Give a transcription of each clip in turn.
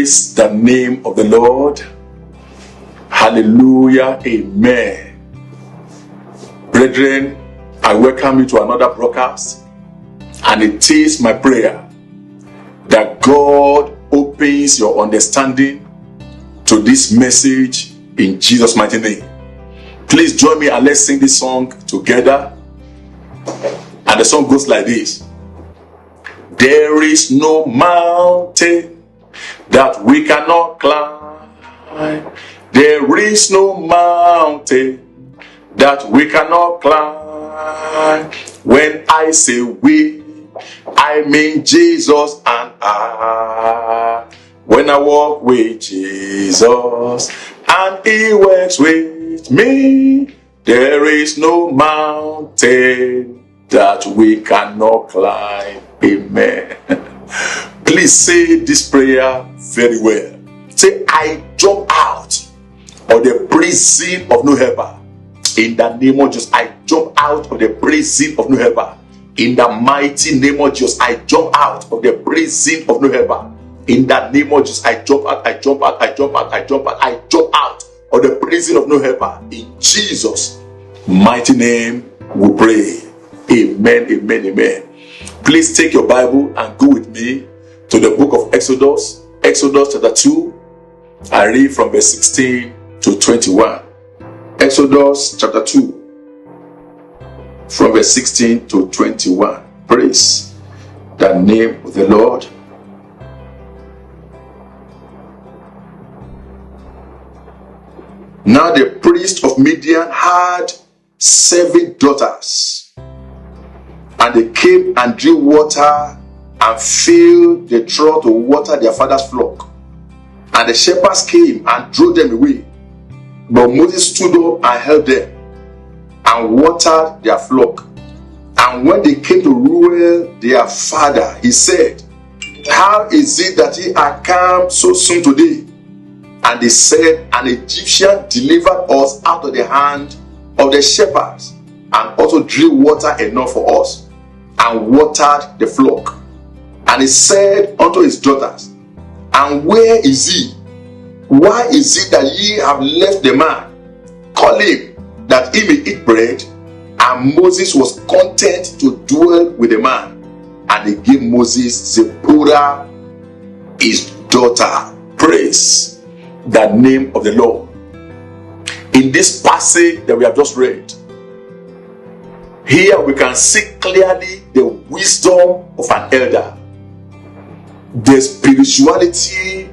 Praise the name of the Lord. Hallelujah. Amen. Brethren, I welcome you to another broadcast, and it is my prayer that God opens your understanding to this message in Jesus' mighty name. Please join me and let's sing this song together. And the song goes like this. There is no mountain that we cannot climb. There is no mountain that we cannot climb. When I say we, I mean Jesus and I. When I walk with Jesus and He works with me, there is no mountain that we cannot climb. Amen. Please say this prayer very well. Say, I jump out of the prison of no helper. In the name of Jesus, I jump out of the prison of no helper. In the mighty name of Jesus, I jump out of the prison of no helper. In the name of Jesus, I jump out, I jump out, I jump out, I jump out, I jump out of the prison of no helper. In Jesus' mighty name, we pray. Amen, amen, amen. Please take your Bible and go with me to the book of Exodus. Exodus chapter 2. I read from verse 16 to 21. Exodus chapter 2. From verse 16 to 21. Praise the name of the Lord. Now the priest of Midian had 7 daughters, and they came and drew water and filled the trough to water their father's flock. And the shepherds came and drove them away. But Moses stood up and held them and watered their flock. And when they came to Reuel their father, he said, how is it that ye are come so soon today? And they said, an Egyptian delivered us out of the hand of the shepherds, and also drew water enough for us, and watered the flock. And he said unto his daughters, and where is he? Why is it that ye have left the man? Call him, that he may eat bread. And Moses was content to dwell with the man. And they gave Moses Zipporah, his daughter. Praise the name of the Lord. In this passage that we have just read, here we can see clearly the wisdom of an elder, the spirituality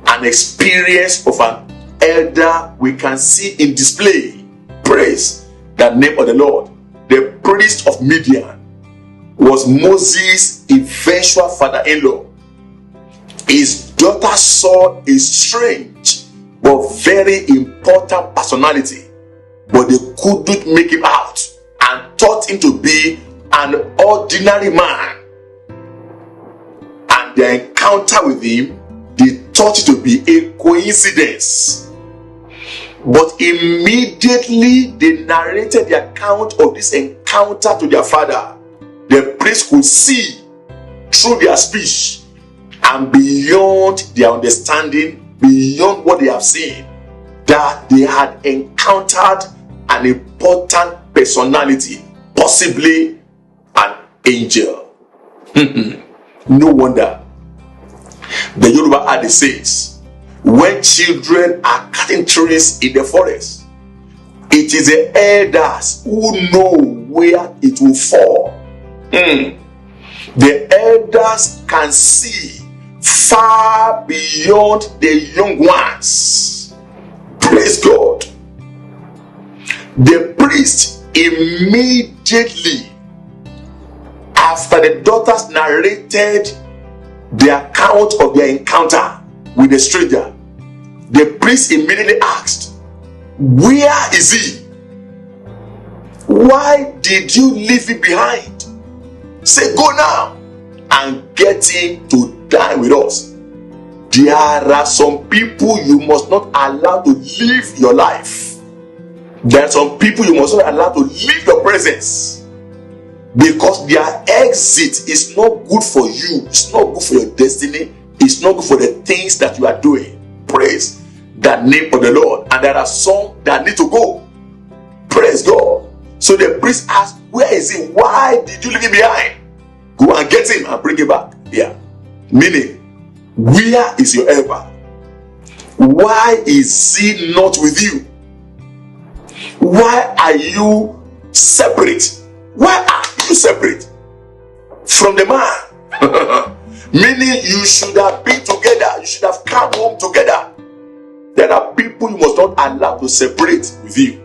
and experience of an elder we can see in display. Praise the name of the Lord. The priest of Midian was Moses' eventual father-in-law. His daughter saw a strange but very important personality, but they couldn't make him out and thought him to be an ordinary man. And their encounter with him, they thought it to be a coincidence. But immediately they narrated the account of this encounter to their father. The priest could see through their speech and beyond their understanding, beyond what they have seen, that they had encountered an important personality, possibly an angel. No wonder the Yoruba adage says, when children are cutting trees in the forest, it is the elders who know where it will fall. The elders can see far beyond the young ones. Praise God. The priest immediately, after the daughters narrated the account of their encounter with the stranger, the priest immediately asked, where is he? Why did you leave him behind? Say, go now and get him to dine with us. There are some people you must not allow to live your life. There are some people you must not allow to leave your presence, because their exit is not good for you. It's not good for your destiny. It's not good for the things that you are doing. Praise the name of the Lord. And there are some that need to go. Praise God. So the priest asked, where is he? Why did you leave him behind? Go and get him and bring him back. Yeah. Meaning, where is your helper? Why is he not with you? Why are you separate? Why are you separate from the man? Meaning you should have been together. You should have come home together. There are people you must not allow to separate with you.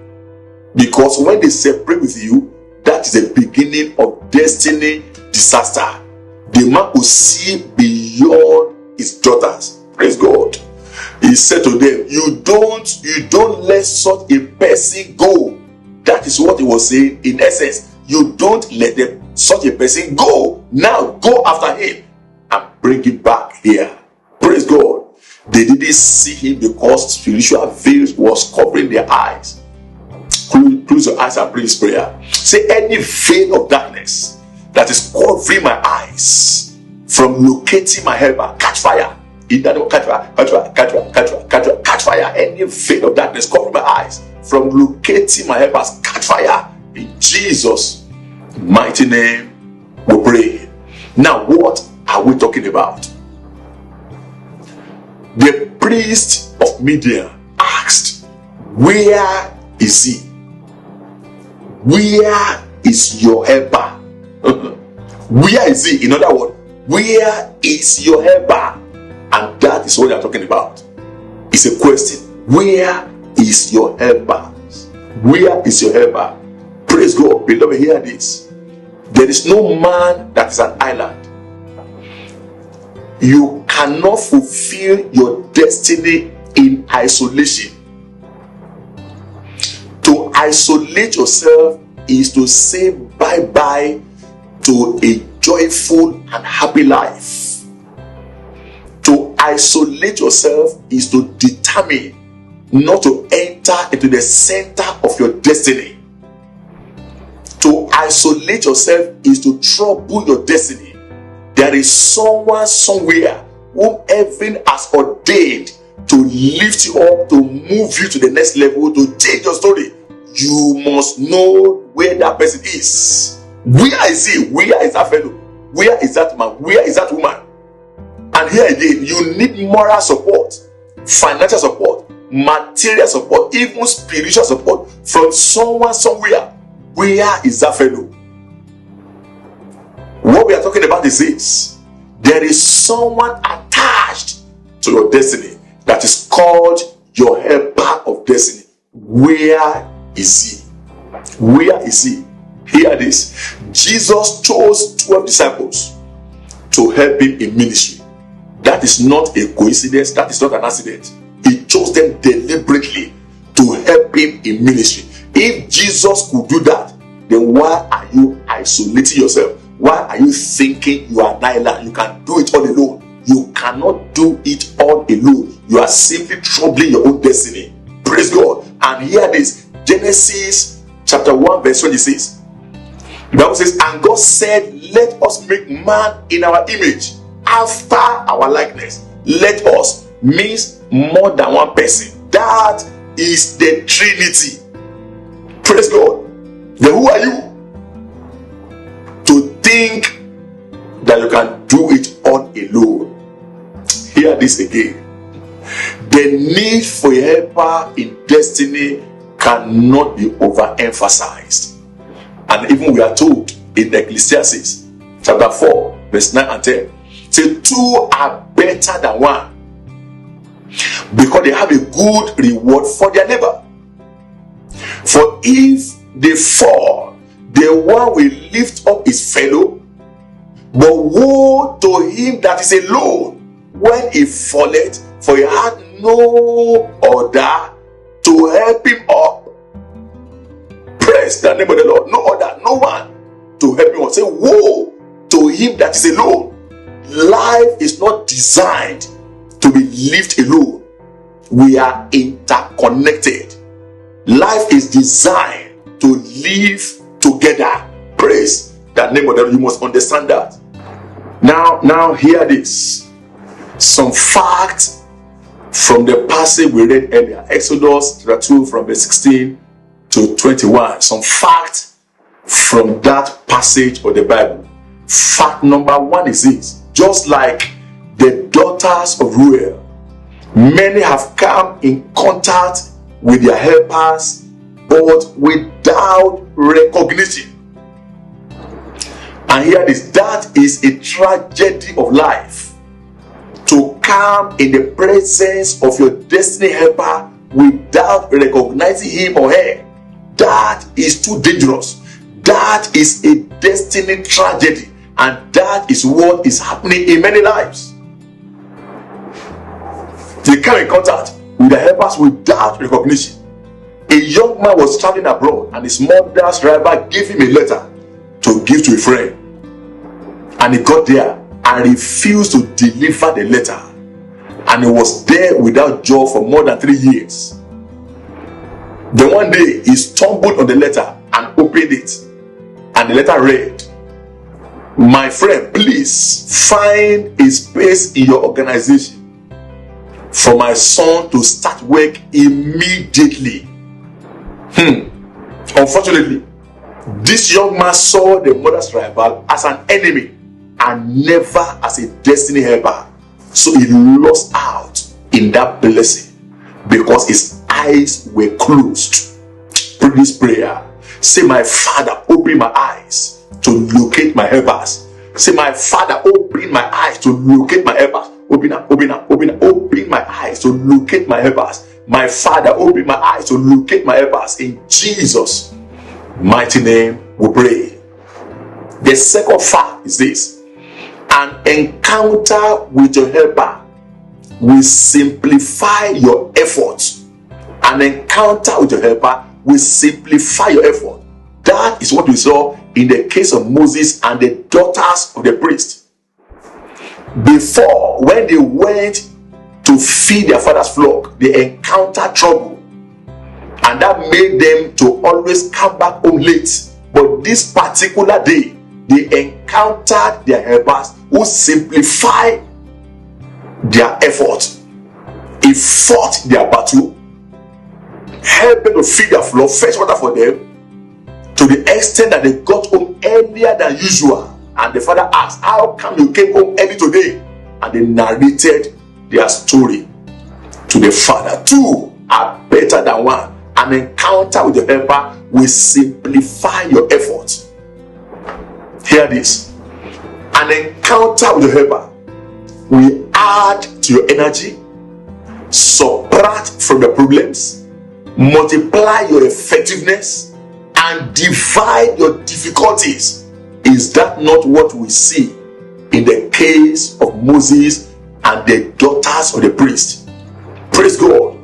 Because when they separate with you, that is the beginning of destiny disaster. The man will see beyond his daughters. Praise God. He said to them, you don't let such a person go. That is what he was saying. In essence, you don't let such a person go. Now go after him and bring him back here. Praise God. They didn't see him because spiritual veils was covering their eyes. Close your eyes and pray this prayer. Say, any veil of darkness that is covering my eyes from locating my helper, catch fire. In that name, catch fire, catch fire, catch fire, catch fire, catch fire, catch fire. Any veil of darkness covering my eyes from locating my helpers, catch fire. In Jesus' mighty name, we pray. Now, what are we talking about? The priest of Midian asked, where is he? Where is your helper? Where is he? In other words, where is your helper? And that is what they are talking about. It's a question. Where is your helper? Where is your helper? Praise God. Beloved, hear this. There is no man that is an island. You cannot fulfill your destiny in isolation. To isolate yourself is to say bye-bye to a joyful and happy life. To isolate yourself is to determine not to enter into the center of your destiny. To isolate yourself is to trouble your destiny. There is someone somewhere whom heaven has ordained to lift you up, to move you to the next level, to change your story. You must know where that person is. Where is he? Where is that fellow? Where is that man? Where is that woman? And here again, you need moral support, financial support, material support, even spiritual support from someone somewhere. Where is that fellow? What we are talking about is this. There is someone attached to your destiny that is called your helper of destiny. Where is he? Where is he? Hear this. Jesus chose 12 disciples to help him in ministry. That is not a coincidence. That is not an accident. He chose them deliberately to help him in ministry. If Jesus could do that, then why are you isolating yourself? Why are you thinking you are an island? You can do it all alone. You cannot do it all alone. You are simply troubling your own destiny. Praise God. And hear this. Genesis chapter 1 verse 26. The Bible says, and God said, let us make man in our image, after our likeness. Let us means more than one person. That is the Trinity. Praise God. Then who are you to think that you can do it all alone? Hear this again. The need for a helper in destiny cannot be overemphasized. And even we are told in Ecclesiastes chapter 4 verse 9 and 10, say two are better than one because they have a good reward for their labor. For if they fall, the one will lift up his fellow, but woe to him that is alone when he falleth, for he had no other to help him up. Praise the name of the Lord. No other, no one to help him up. Say, woe to him that is alone. Life is not designed to be lived alone. We are interconnected. Life is designed to live together. Praise the name of the Lord. You must understand that. Now hear this. Some facts from the passage we read earlier, Exodus chapter 2 from verse 16 to 21. Some facts from that passage of the Bible. Fact number 1 is this: just like the daughters of Ruel, many have come in contact with their helpers, but without recognition. And hear this: that is a tragedy of life. To come in the presence of your destiny helper without recognizing him or her, that is too dangerous. That is a destiny tragedy, and that is what is happening in many lives. They come in contact with the helpers without recognition. A young man was traveling abroad, and his mother's driver gave him a letter to give to a friend. And he got there and refused to deliver the letter. And he was there without job for more than 3 years. Then one day, he stumbled on the letter and opened it. And the letter read, "My friend, please find a space in your organization for my son to start work immediately." Unfortunately, this young man saw the mother's rival as an enemy and never as a destiny helper. So he lost out in that blessing because his eyes were closed. Pray this prayer. Say, "My Father, open my eyes to locate my helpers." Say, "My Father, open my eyes to locate my helpers." Open up, open up, open up. Open my eyes to locate my helpers. My Father, open my eyes to locate my helpers. In Jesus' mighty name we pray. The second fact is this: an encounter with your helper will simplify your efforts. An encounter with your helper will simplify your effort. That is what we saw in the case of Moses and the daughters of the priest. Before, when they went to feed their father's flock, they encountered trouble, and that made them to always come back home late. But this particular day, they encountered their helpers who simplified their effort. He fought their battle, helped them to feed their flock, fetch water for them, to the extent that they got home earlier than usual. And the father asked, "How come you came home early today?" And they narrated their story to the father. Two are better than one. An encounter with the helper will simplify your efforts. Hear this: an encounter with the helper will add to your energy, subtract from the problems, multiply your effectiveness, and divide your difficulties. Is that not what we see in the case of Moses and the daughters of the priest? Praise God.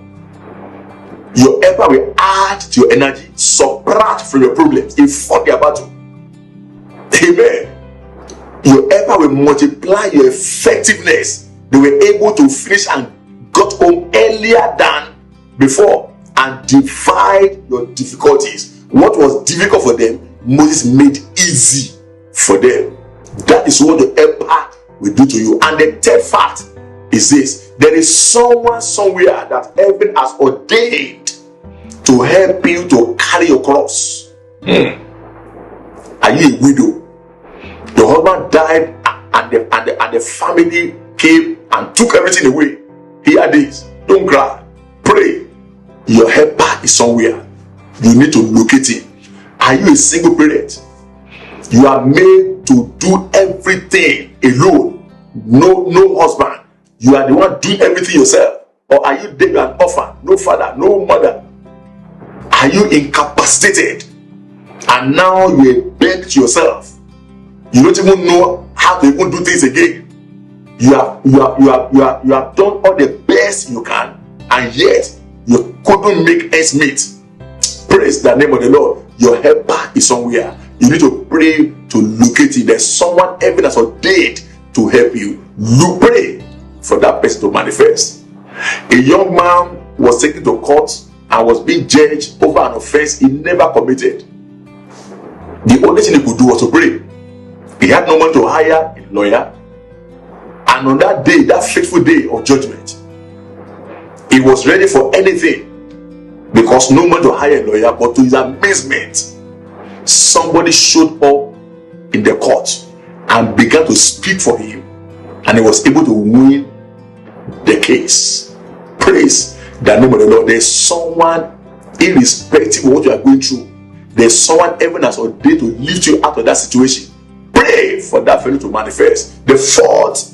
Your helper will add to your energy, subtract from your problems. He fought their battle. Amen. Your helper will multiply your effectiveness. They were able to finish and got home earlier than before, and divide your difficulties. What was difficult for them, Moses made easy for them. That is what the helper will do to you. And the third fact is this: there is someone somewhere that heaven has ordained to help you to carry your cross. Are you a widow? Your husband died and the family came and took everything away. Hear this. Don't cry. Pray. Your helper is somewhere. You need to locate him. Are you a single parent? You are made to do everything alone. No husband. You are the one doing everything yourself. Or are you dead, you are an orphan? No father, no mother. Are you incapacitated? And now you are bent to yourself. You don't even know how to even do things again. You have done all the best you can, and yet you couldn't make ends meet. Praise the name of the Lord. Your helper is somewhere. You need to pray to locate it. There's someone heaven has ordained to help you. You pray for that person to manifest. A young man was taken to court and was being judged over an offense he never committed. The only thing he could do was to pray. He had no money to hire a lawyer, And on that day, that fateful day of judgment, he was ready for anything, because no man to hire a lawyer. But to his amazement, somebody showed up in the court and began to speak for him, and he was able to win the case. Praise the name of the Lord. There's someone, irrespective of what you are going through, there's someone heaven has ordained to lift you out of that situation. Pray for that fellow to manifest. The fourth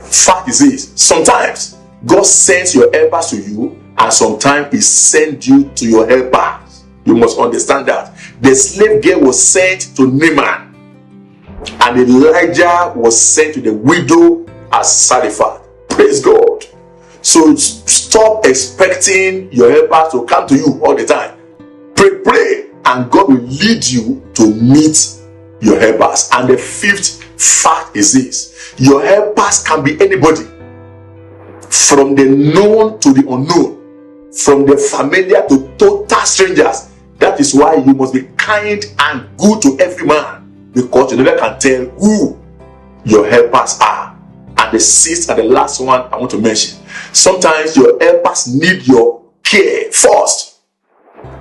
fact is this: sometimes God sends your helpers to you, and sometimes he sends you to your helpers. You must understand that. The slave girl was sent to Naaman, and Elijah was sent to the widow at Zarephath. Praise God. So stop expecting your helpers to come to you all the time. Pray, and God will lead you to meet your helpers. And the fifth fact is this: your helpers can be anybody, from the known to the unknown, from the familiar to total strangers. That is why you must be kind and good to every man, because you never can tell who your helpers are. And the sixth and the last one I want to mention: sometimes your helpers need your care first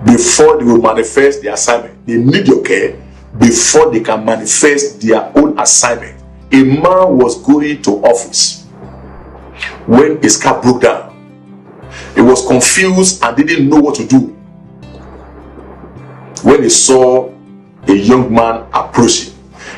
before they will manifest their assignment. They need your care before they can manifest their own assignment. A man was going to office when his car broke down. He was confused and didn't know what to do. When he saw a young man approaching,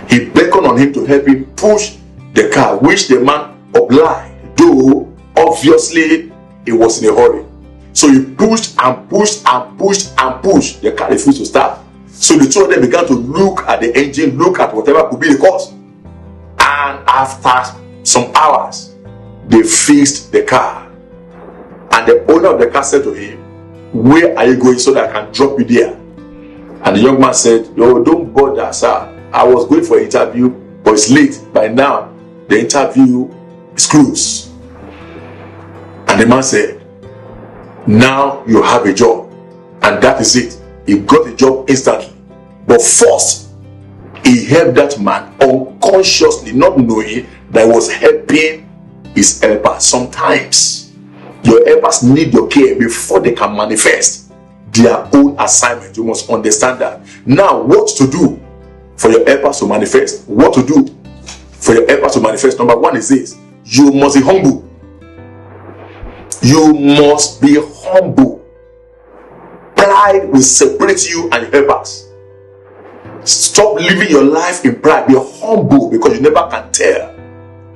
he beckoned on him to help him push the car, which the man obliged, though obviously he was in a hurry. So he pushed and pushed and pushed and pushed. The car refused to start. So the two of them began to look at the engine, look at whatever could be the cause. And after some hours, they fixed the car. And the owner of the car said to him, "Where are you going so that I can drop you there?" And the young man said, "No, don't bother, sir. I was going for an interview, but it's late. By now, the interview is closed." And the man said, "Now you have a job." And that is it. He got the job instantly. But first, he helped that man unconsciously, not knowing that he was helping his helper. Sometimes your helpers need your care before they can manifest their own assignment. You must understand that. Now, what to do for your helpers to manifest? What to do for your helpers to manifest? Number one is this: you must be humble. You must be humble. Pride will separate you and your helpers. Stop living your life in pride. Be humble, because you never can tell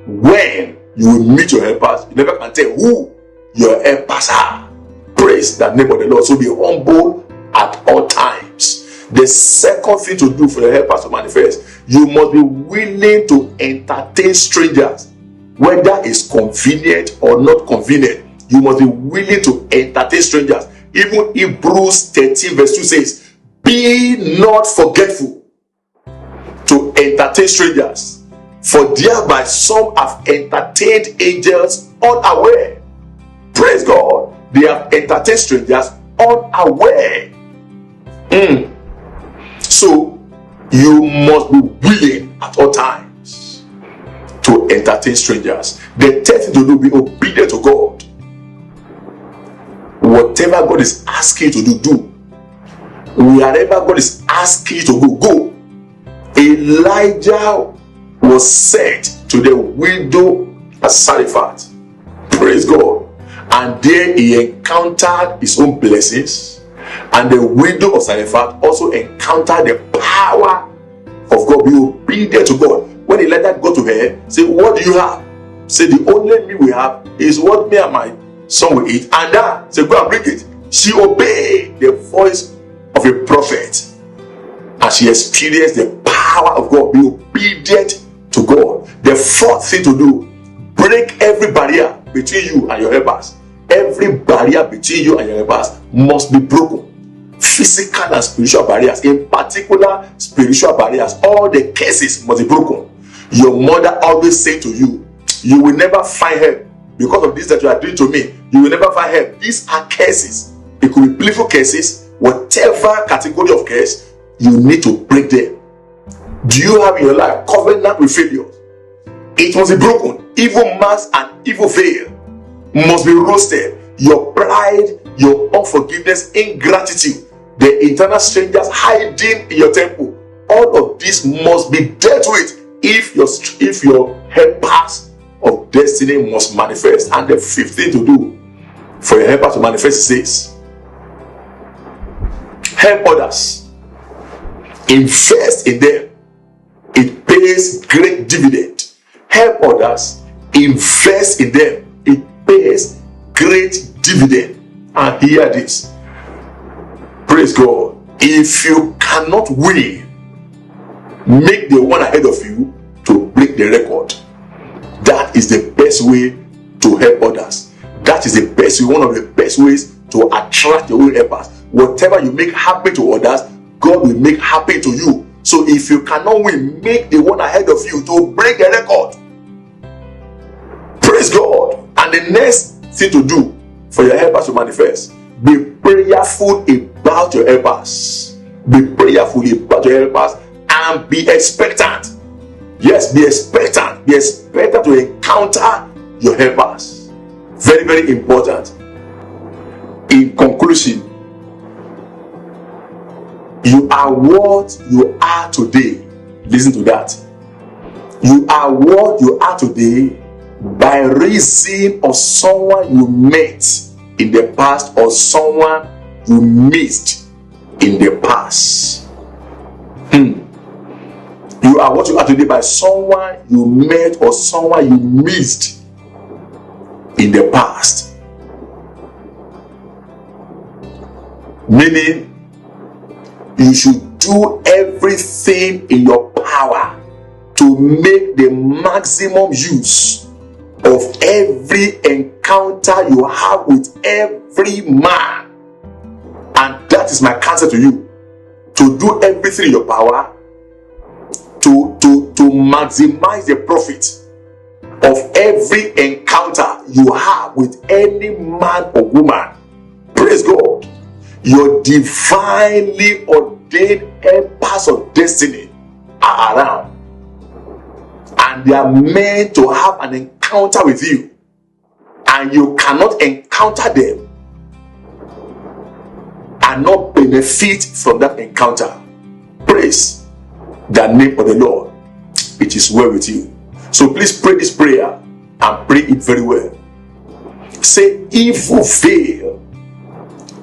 when you will meet your helpers. You never can tell who your helpers are. Praise the name of the Lord. So be humble at all times. The second thing to do for your helpers to manifest: you must be willing to entertain strangers, whether it's convenient or not convenient. You must be willing to entertain strangers. Even Hebrews 13 verse 2 says, "Be not forgetful to entertain strangers, for thereby some have entertained angels unaware." Praise God. They have entertained strangers unaware. So you must be willing at all times to entertain strangers. The third thing to do, be obedient to God. Whatever God is asking you to do. Wherever God is asking you to go. Elijah was sent to the widow at Zarephath. Praise God. And there he encountered his own blessings. And the widow of Zarephath also encountered the power of God. Be obedient to God. When Elijah got to her, say, "What do you have?" Say, "The only meat we have is what me and my son will eat." And that, say, "Go and bring it." She obeyed the voice of a prophet, and she experienced the power of God. Be obedient to God. The fourth thing to do: break every barrier between you and your helpers. Every barrier between you and your helpers must be broken. Physical and spiritual barriers, in particular spiritual barriers, all the curses must be broken. Your mother always say to you, "You will never find help because of this that you are doing to me. You will never find help." These are curses. It could be playful curses. Whatever category of curse, you need to break them. Do you have in your life covenant with failure? It must be broken. Evil masks and evil veil must be roasted. Your pride, your unforgiveness, ingratitude, the eternal strangers hiding in your temple, all of this must be dealt with if your helpers of destiny must manifest. And the fifth thing to do for your helper to manifest is this: help others, invest in them. It pays great dividend. Help others, invest in them. It pays great dividend. And hear this, praise God, if you cannot win, make the one ahead of you to break the record. That is the best way to help others. That is the best way, one of the best ways to attract your own helpers. Whatever you make happen to others, God will make happen to you. So if you cannot win, make the one ahead of you to break the record. Praise God. And the next thing to do for your helpers to manifest, be prayerful about your helpers. Be prayerful about your helpers and be expectant. Yes, be expectant. Be expectant to encounter your helpers. Very, very important. In conclusion, you are what you are today. Listen to that. You are what you are today by reason of someone you met in the past or someone you missed in the past. You are what you are today by someone you met or someone you missed in the past. Meaning, you should do everything in your power to make the maximum use of every encounter you have with every man. And that is my counsel to you, to do everything in your power to maximize the profit of every encounter you have with any man or woman. Praise God. Your divinely ordained helpers of destiny are around, and they are meant to have an encounter with you, and you cannot encounter them and not benefit from that encounter. Praise the name of the Lord. It is well with you. So please pray this prayer and pray it very well. Say, evil veil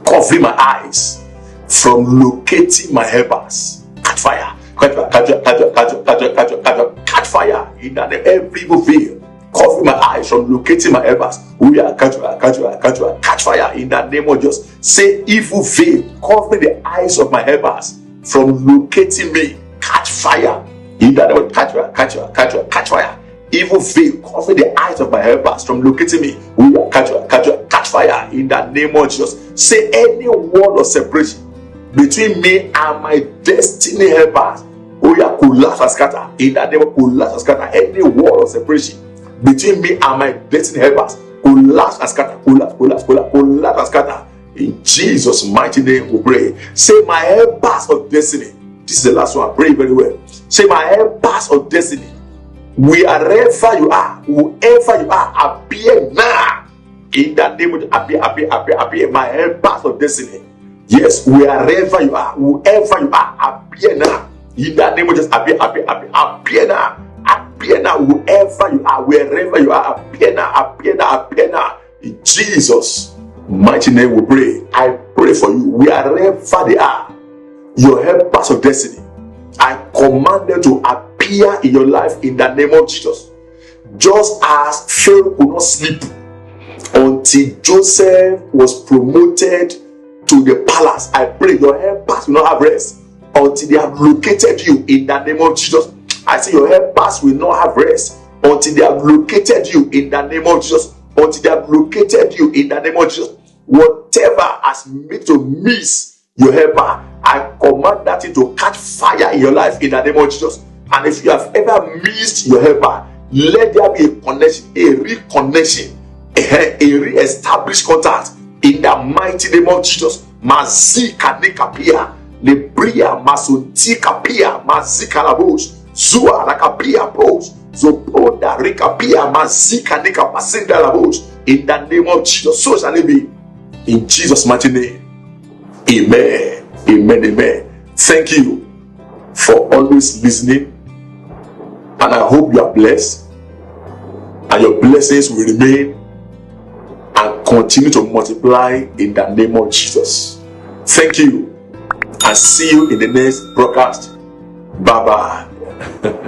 covering my eyes from locating my helpers. Catch fire. Catch fire. In that every evil veil covering my eyes from locating my helpers. We are catch fire in the name of Jesus. Say, evil veil covering the eyes of my helpers from locating me. Catch fire. In that name, catch fire. Evil veil covering the eyes of my helpers from locating me. We are catch fire in the name of Jesus. Say, any wall of separation between me and my destiny helpers, oh yeah, collapse and scatter. In that name, collapse and scatter. Any wall of separation between me and my destiny helpers, collapse and scatter. Collapse and scatter. In Jesus' mighty name we pray. Say, my helpers of destiny. This is the last one. Pray very well. Say, my helpers of destiny, wherever you are, whoever you are, appear now. In that name of appear. My helpers of destiny. Yes, wherever you are, whoever you are, appear now. In that name of just appear now. Appear now, whoever you are, wherever you are, appear now. In Jesus' mighty name we pray. I pray for you, wherever they are, your helpers of destiny, I command them to appear in your life in the name of Jesus. Just as Pharaoh could not sleep until Joseph was promoted to the palace, I pray your helpers will not have rest until they have located you in the name of Jesus. I say your helpers will not have rest until they have located you in the name of Jesus. Until they have located you in the name of Jesus. Whatever has made to miss your helper, I command that thing to catch fire in your life in the name of Jesus. And if you have ever missed your helper, let there be a connection, a reconnection, a re-established contact in the mighty name of Jesus. Mazika nekapia, lebria masunti kapia, mazika labos, zua rakapia pos, Zopoda Rekapia Mazika Nika Pasinda Labos. In the name of Jesus, so shall it be. In Jesus' mighty name. Amen. Amen. Amen. Thank you for always listening. And I hope you are blessed. And your blessings will remain and continue to multiply in the name of Jesus. Thank you. And see you in the next broadcast. Bye bye.